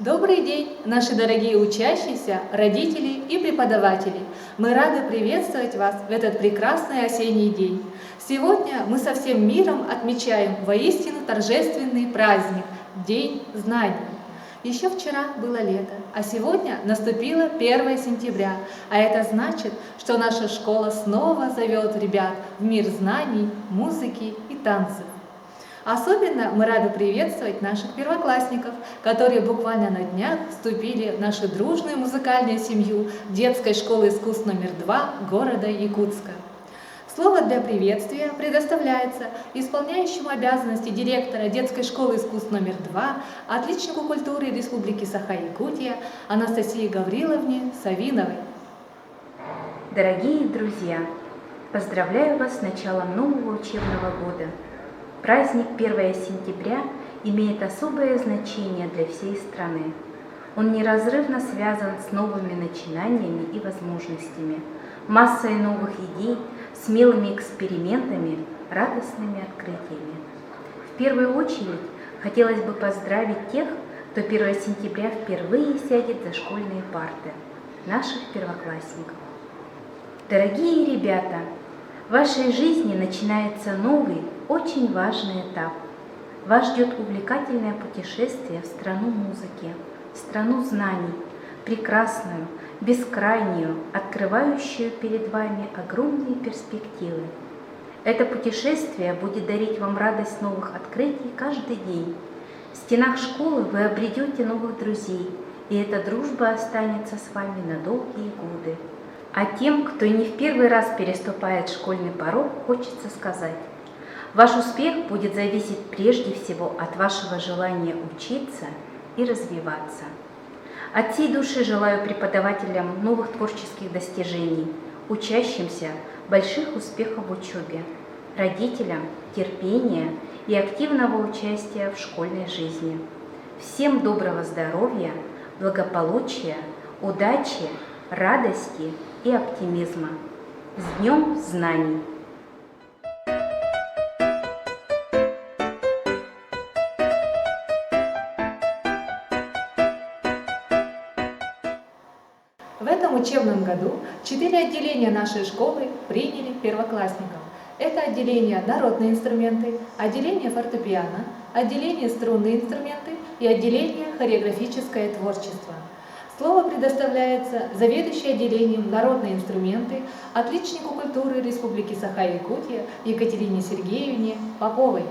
Добрый день, наши дорогие учащиеся, родители и преподаватели! Мы рады приветствовать вас в этот прекрасный осенний день. Сегодня мы со всем миром отмечаем воистину торжественный праздник – День знаний. Еще вчера было лето, а сегодня наступило 1 сентября, а это значит, что наша школа снова зовет ребят в мир знаний, музыки и танцев. Особенно мы рады приветствовать наших первоклассников, которые буквально на днях вступили в нашу дружную музыкальную семью детской школы искусств номер 2 города Якутска. Слово для приветствия предоставляется исполняющему обязанности директора детской школы искусств номер 2, отличнику культуры Республики Саха-Якутия Анастасии Гавриловне Савиновой. Дорогие друзья, поздравляю вас с началом нового учебного года. Праздник 1 сентября имеет особое значение для всей страны. Он неразрывно связан с новыми начинаниями и возможностями, массой новых идей, смелыми экспериментами, радостными открытиями. В первую очередь хотелось бы поздравить тех, кто 1 сентября впервые сядет за школьные парты, наших первоклассников. Дорогие ребята, в вашей жизни начинается новый, очень важный этап. Вас ждет увлекательное путешествие в страну музыки, в страну знаний, прекрасную, бескрайнюю, открывающую перед вами огромные перспективы. Это путешествие будет дарить вам радость новых открытий каждый день. В стенах школы вы обретете новых друзей, и эта дружба останется с вами на долгие годы. А тем, кто и не в первый раз переступает школьный порог, хочется сказать: ваш успех будет зависеть прежде всего от вашего желания учиться и развиваться. От всей души желаю преподавателям новых творческих достижений, учащимся больших успехов в учебе, родителям терпения и активного участия в школьной жизни. Всем доброго здоровья, благополучия, удачи, радости и оптимизма. С Днем знаний! В этом учебном году 4 отделения нашей школы приняли первоклассников. Это отделение народные инструменты, отделение фортепиано, отделение струнные инструменты и отделение хореографическое творчество. Слово предоставляется заведующей отделением народные инструменты, отличнику культуры Республики Саха-Якутия Екатерине Сергеевне Поповой.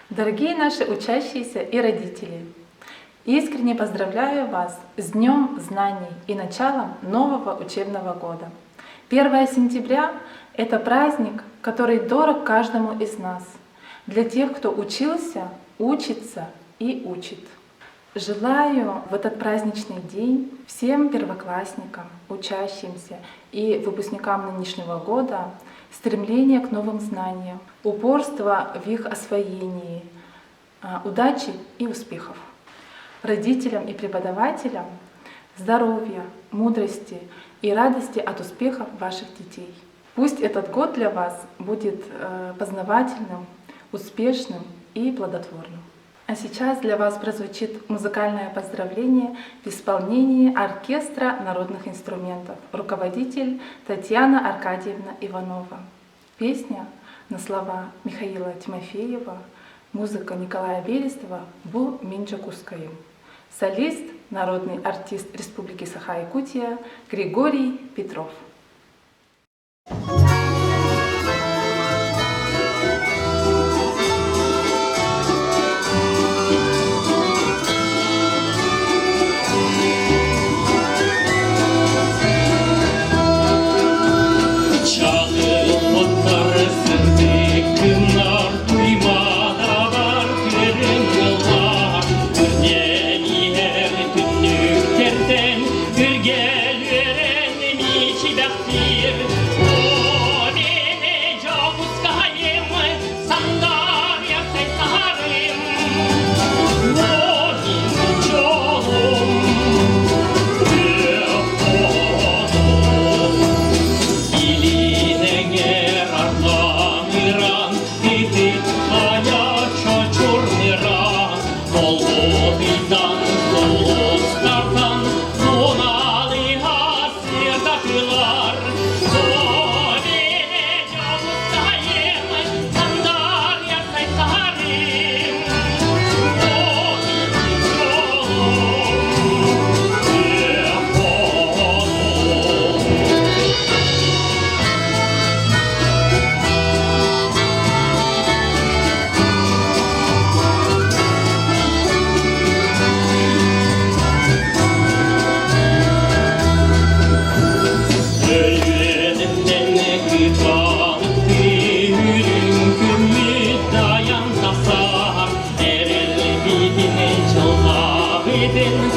Дорогие наши учащиеся и родители! Искренне поздравляю вас с Днем знаний и началом нового учебного года. 1 сентября — это праздник, который дорог каждому из нас, для тех, кто учился, учится и учит. Желаю в этот праздничный день всем первоклассникам, учащимся и выпускникам нынешнего года стремления к новым знаниям, упорства в их освоении, удачи и успехов. Родителям и преподавателям здоровья, мудрости и радости от успехов ваших детей. Пусть этот год для вас будет познавательным, успешным и плодотворным. А сейчас для вас прозвучит музыкальное поздравление в исполнении оркестра народных инструментов, руководитель Татьяна Аркадьевна Иванова. Песня на слова Михаила Тимофеева, музыка Николая Берестова «Бу Минджакускаим». Солист, народный артист Республики Саха-Якутия Григорий Петров. Молодий танцор kılar. O beni yolundayım, sandalye sayarım. O benim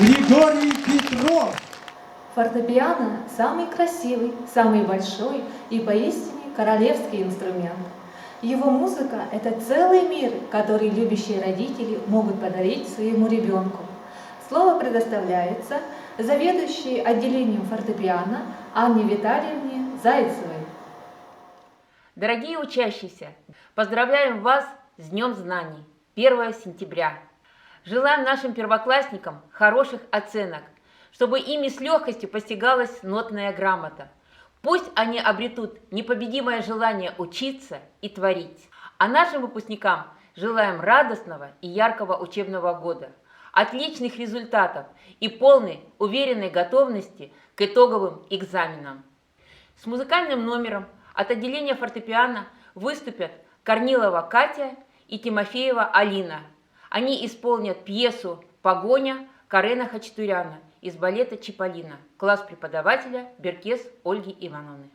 Григорий Петров. Фортепиано – самый красивый, самый большой и поистине королевский инструмент. Его музыка – это целый мир, который любящие родители могут подарить своему ребенку. Слово предоставляется заведующей отделением фортепиано Анне Витальевне Зайцевой. Дорогие учащиеся, поздравляем вас с Днем Знаний, 1 сентября. Желаем нашим первоклассникам хороших оценок, чтобы ими с легкостью постигалась нотная грамота. Пусть они обретут непобедимое желание учиться и творить. А нашим выпускникам желаем радостного и яркого учебного года, отличных результатов и полной уверенной готовности к итоговым экзаменам. С музыкальным номером от отделения фортепиано выступят Корнилова Катя и Тимофеева Алина. Они исполнят пьесу «Погоня» Карена Хачатуряна из балета «Чиполлино», класс преподавателя Беркес Ольги Ивановны.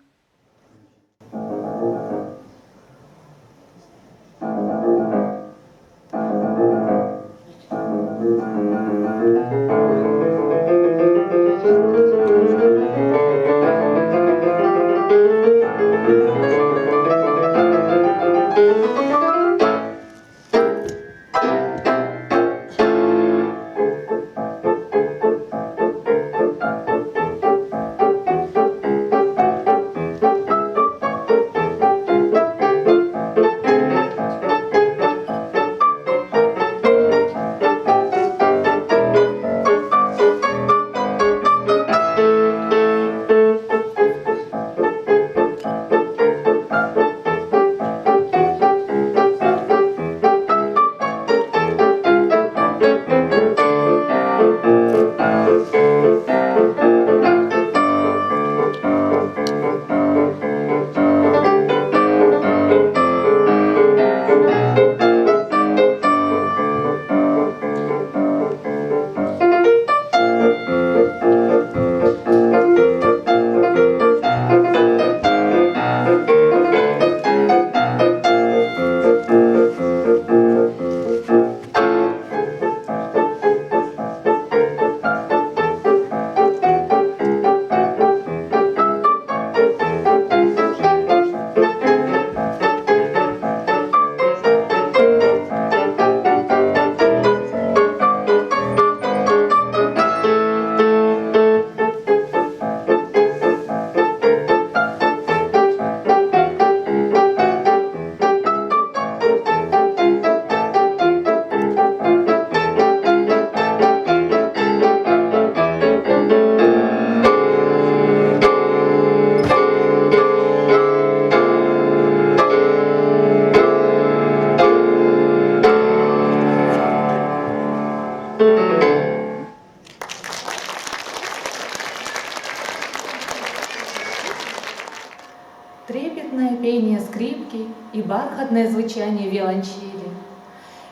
Трепетное пение скрипки и бархатное звучание виолончели.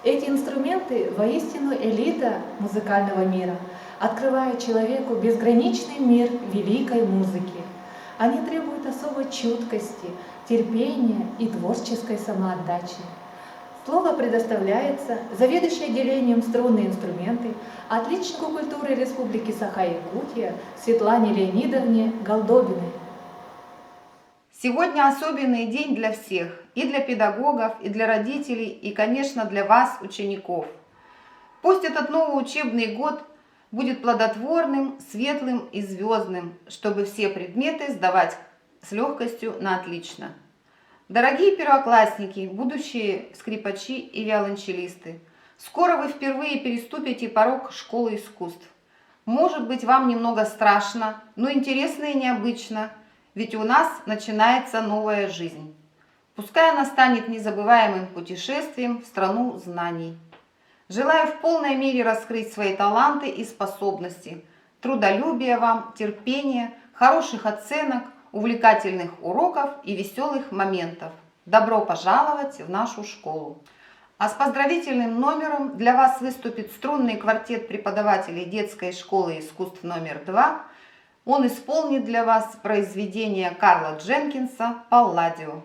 Эти инструменты воистину элита музыкального мира. открывая человеку безграничный мир великой музыки. Они требуют особой чуткости, терпения и творческой самоотдачи. Слово предоставляется заведующей отделением «Струнные инструменты», отличнику культуры Республики Саха-Якутия Светлане Леонидовне Голдобиной. Сегодня особенный день для всех, и для педагогов, и для родителей, и, конечно, для вас, учеников. Пусть этот новый учебный год будет плодотворным, светлым и звездным, чтобы все предметы сдавать с легкостью на отлично. Дорогие первоклассники, будущие скрипачи и виолончелисты, скоро вы впервые переступите порог школы искусств. Может быть, вам немного страшно, но интересно и необычно, ведь у нас начинается новая жизнь. Пускай она станет незабываемым путешествием в страну знаний. Желаю в полной мере раскрыть свои таланты и способности, трудолюбия вам, терпения, хороших оценок, увлекательных уроков и веселых моментов. Добро пожаловать в нашу школу! А с поздравительным номером для вас выступит струнный квартет преподавателей детской школы искусств номер 2. Он исполнит для вас произведение Карла Дженкинса «Палладио».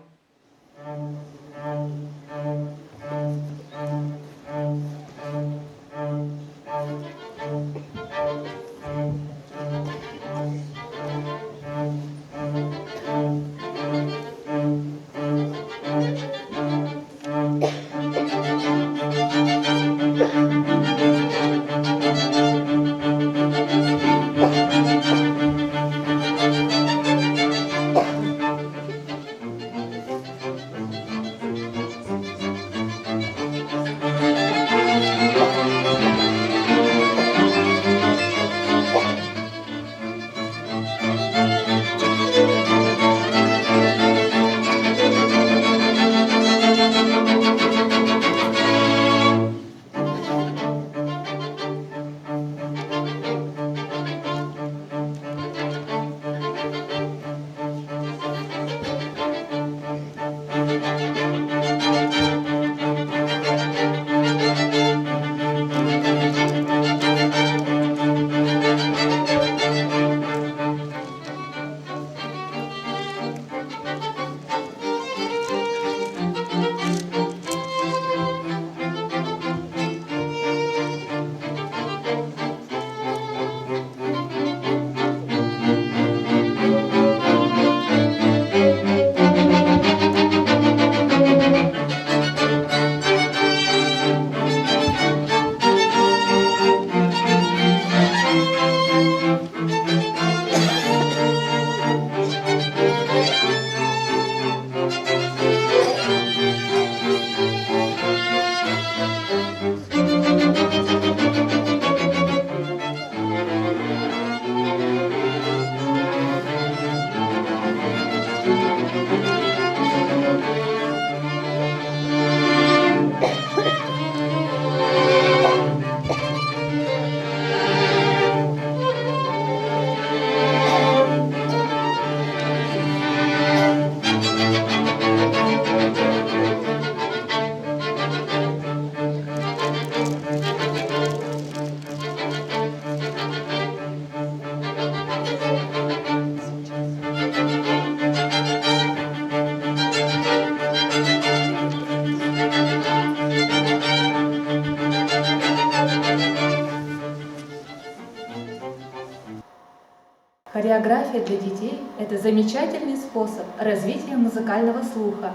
Хореография для детей – это замечательный способ развития музыкального слуха,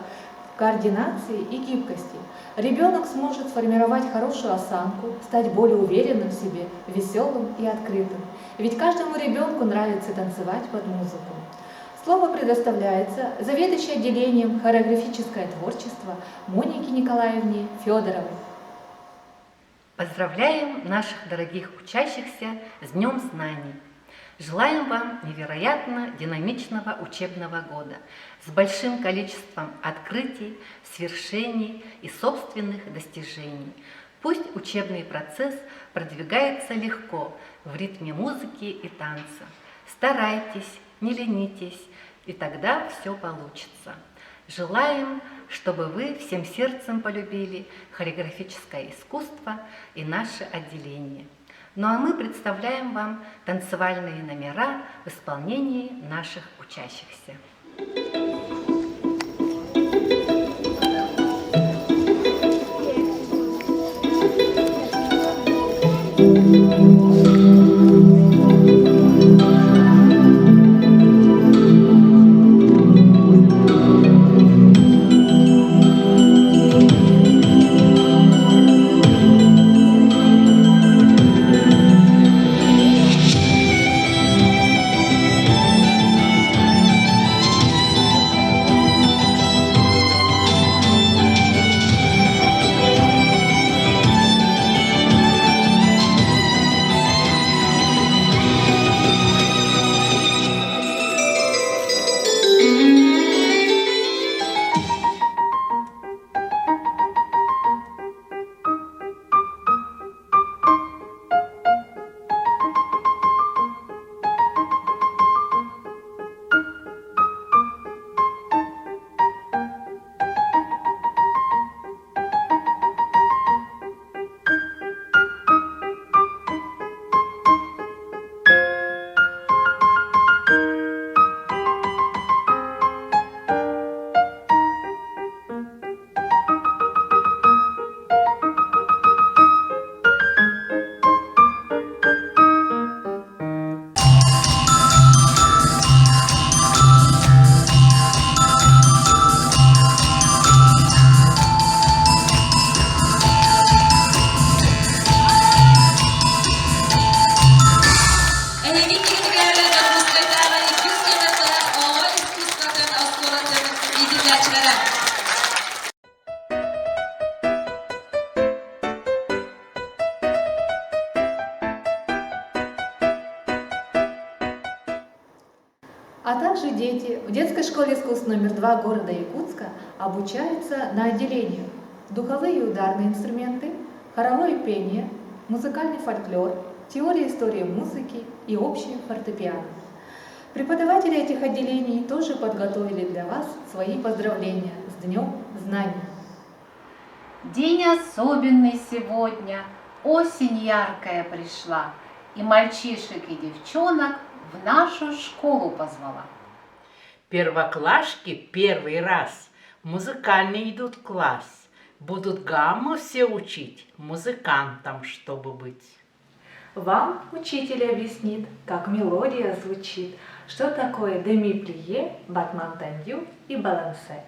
координации и гибкости. Ребенок сможет сформировать хорошую осанку, стать более уверенным в себе, веселым и открытым. Ведь каждому ребенку нравится танцевать под музыку. Слово предоставляется заведующей отделением хореографическое творчество Монике Николаевне Федоровой. Поздравляем наших дорогих учащихся с Днем Знаний! Желаем вам невероятно динамичного учебного года с большим количеством открытий, свершений и собственных достижений. Пусть учебный процесс продвигается легко в ритме музыки и танца. Старайтесь, не ленитесь, и тогда все получится. Желаем, чтобы вы всем сердцем полюбили хореографическое искусство и наше отделение. Ну а мы представляем вам танцевальные номера в исполнении наших учащихся. А также дети в детской школе искусств номер 2 города Якутска обучаются на отделениях: духовые и ударные инструменты, хоровое пение, музыкальный фольклор, теория истории музыки и общее фортепиано. Преподаватели этих отделений тоже подготовили для вас свои поздравления с Днем Знаний. День особенный сегодня, осень яркая пришла, и мальчишек и девчонок в нашу школу позвала. Первоклашки первый раз в музыкальный идут класс. Будут гамму все учить, музыкантом, чтобы быть. Вам учитель объяснит, как мелодия звучит, что такое деми-плие, батман-тандю и балансе.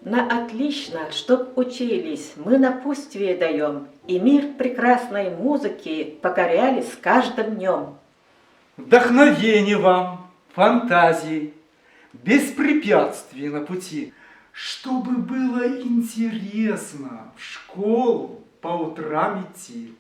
На отлично, чтоб учились, мы напутствие даем, и мир прекрасной музыки покоряли с каждым днем. Вдохновение вам, фантазии, без препятствий на пути, чтобы было интересно в школу по утрам идти.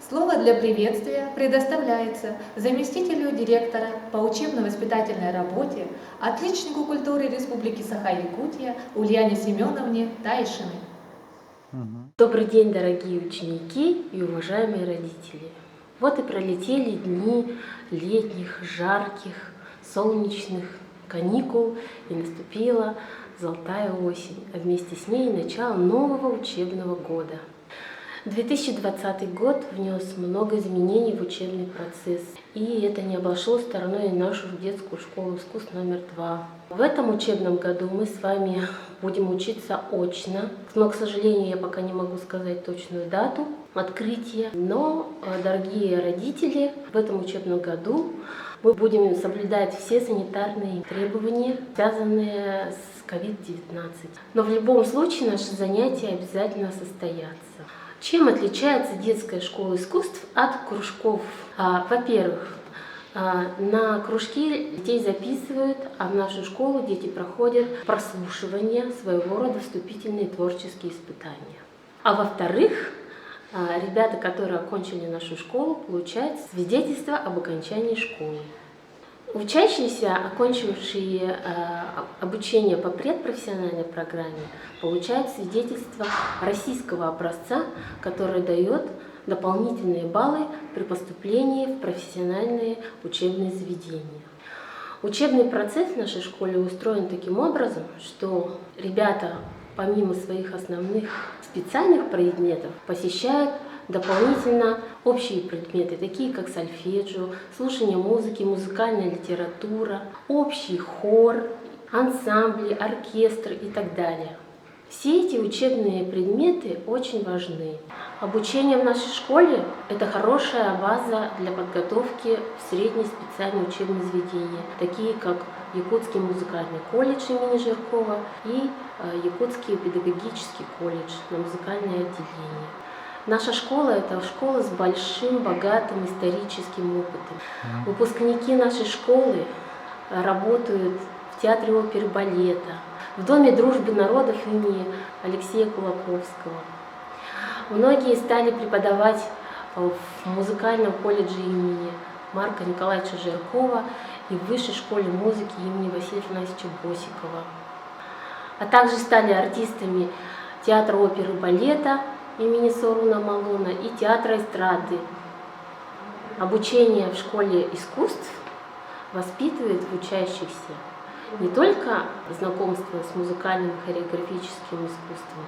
Слово для приветствия предоставляется заместителю директора по учебно-воспитательной работе, отличнику культуры Республики Саха-Якутия Ульяне Семеновне Тайшиной. Добрый день, дорогие ученики и уважаемые родители. Вот и пролетели дни летних, жарких, солнечных каникул, и наступила золотая осень, а вместе с ней начало нового учебного года. 2020 год внес много изменений в учебный процесс, и это не обошло стороной нашу детскую школу искусств номер 2. В этом учебном году мы с вами будем учиться очно, но, к сожалению, я пока не могу сказать точную дату открытия. Но, дорогие родители, в этом учебном году мы будем соблюдать все санитарные требования, связанные с COVID-19. Но в любом случае наши занятия обязательно состоятся. Чем отличается детская школа искусств от кружков? Во-первых, на кружки детей записывают, а в нашу школу дети проходят прослушивание, своего рода вступительные творческие испытания. А во-вторых, ребята, которые окончили нашу школу, получают свидетельство об окончании школы. Учащиеся, окончившие обучение по предпрофессиональной программе, получают свидетельство российского образца, которое дает дополнительные баллы при поступлении в профессиональные учебные заведения. Учебный процесс в нашей школе устроен таким образом, что ребята помимо своих основных специальных предметов посещают дополнительно общие предметы, такие как сольфеджио, слушание музыки, музыкальная литература, общий хор, ансамбли, оркестр и так далее. Все эти учебные предметы очень важны. Обучение в нашей школе – это хорошая база для подготовки в средние специальные учебные заведения, такие как Якутский музыкальный колледж имени Жиркова и Якутский педагогический колледж на музыкальное отделение. Наша школа – это школа с большим, богатым историческим опытом. Выпускники нашей школы работают в Театре оперы и балета, в Доме дружбы народов имени Алексея Кулаковского. Многие стали преподавать в музыкальном колледже имени Марка Николаевича Жиркова и в Высшей школе музыки имени Василия Афанасьевича Босикова. А также стали артистами Театра оперы и балета имени Соруна Малона и Театра эстрады. Обучение в школе искусств воспитывает в учащихся не только знакомство с музыкальным и хореографическим искусством,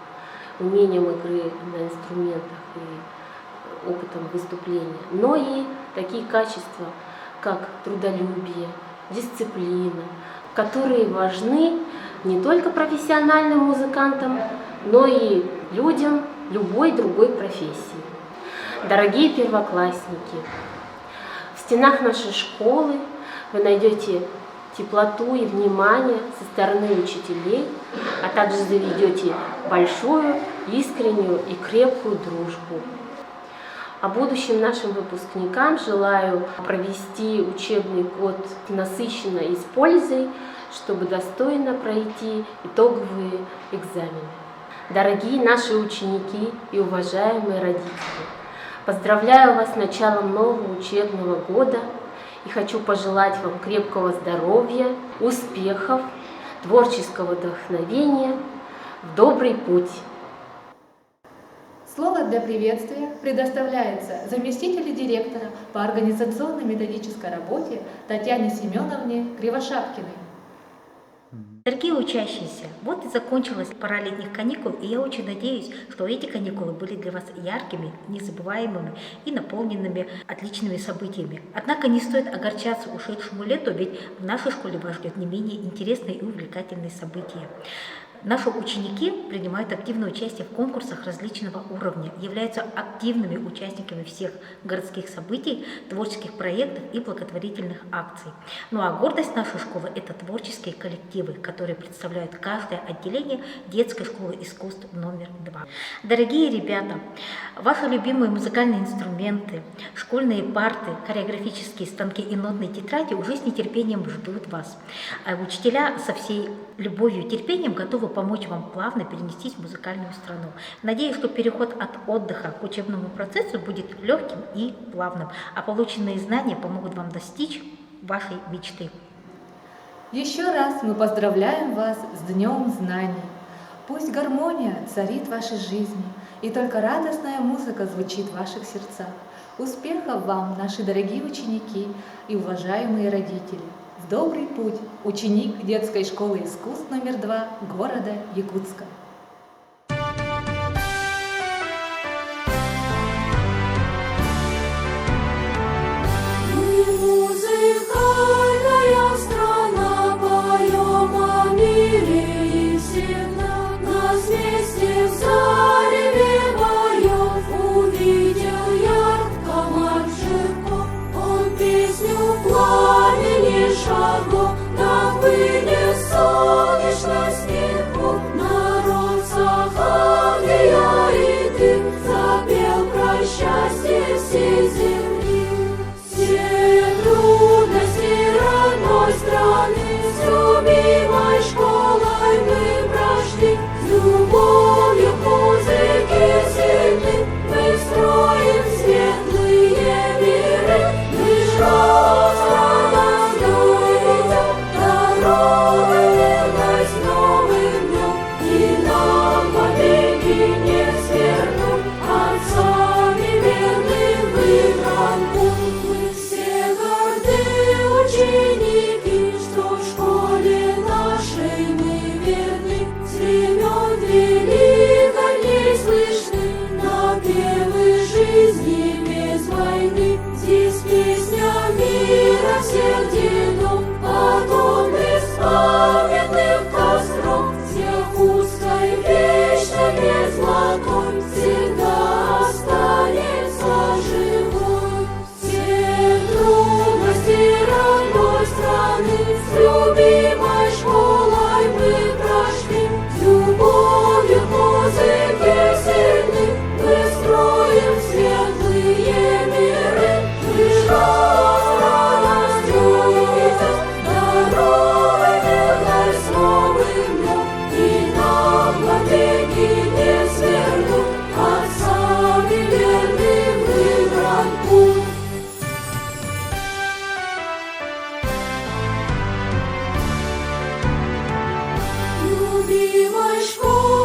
умением игры на инструментах и опытом выступления, но и такие качества, как трудолюбие, дисциплина, которые важны не только профессиональным музыкантам, но и людям любой другой профессии. Дорогие первоклассники, в стенах нашей школы вы найдете теплоту и внимание со стороны учителей, а также заведете большую, искреннюю и крепкую дружбу. А будущим нашим выпускникам желаю провести учебный год насыщенно и с пользой, чтобы достойно пройти итоговые экзамены. Дорогие наши ученики и уважаемые родители, поздравляю вас с началом нового учебного года и хочу пожелать вам крепкого здоровья, успехов, творческого вдохновения, в добрый путь. Слово для приветствия предоставляется заместителю директора по организационно-методической работе Татьяне Семеновне Кривошапкиной. Дорогие учащиеся, вот и закончилась пора летних каникул, и я очень надеюсь, что эти каникулы были для вас яркими, незабываемыми и наполненными отличными событиями. Однако не стоит огорчаться ушедшему лету, ведь в нашей школе вас ждет не менее интересные и увлекательные события. Наши ученики принимают активное участие в конкурсах различного уровня, являются активными участниками всех городских событий, творческих проектов и благотворительных акций. Ну а гордость нашей школы – это творческие коллективы, которые представляют каждое отделение детской школы искусств номер 2. Дорогие ребята, ваши любимые музыкальные инструменты, школьные парты, хореографические станки и нотные тетради уже с нетерпением ждут вас. А учителя со всей любовью и терпением готовы помочь вам плавно перенестись в музыкальную страну. Надеюсь, что переход от отдыха к учебному процессу будет легким и плавным, а полученные знания помогут вам достичь вашей мечты. Еще раз мы поздравляем вас с Днем Знаний. Пусть гармония царит в вашей жизни, и только радостная музыка звучит в ваших сердцах. Успехов вам, наши дорогие ученики и уважаемые родители! В добрый путь, ученик детской школы искусств номер 2 города Якутска. Музыкальная страна, поем о мире и всегда. Нас вместе в зареве боев увидел ярко Марк Жирков. Он песню пламени шагов на пыли солнечных снегов народ. любимой школе.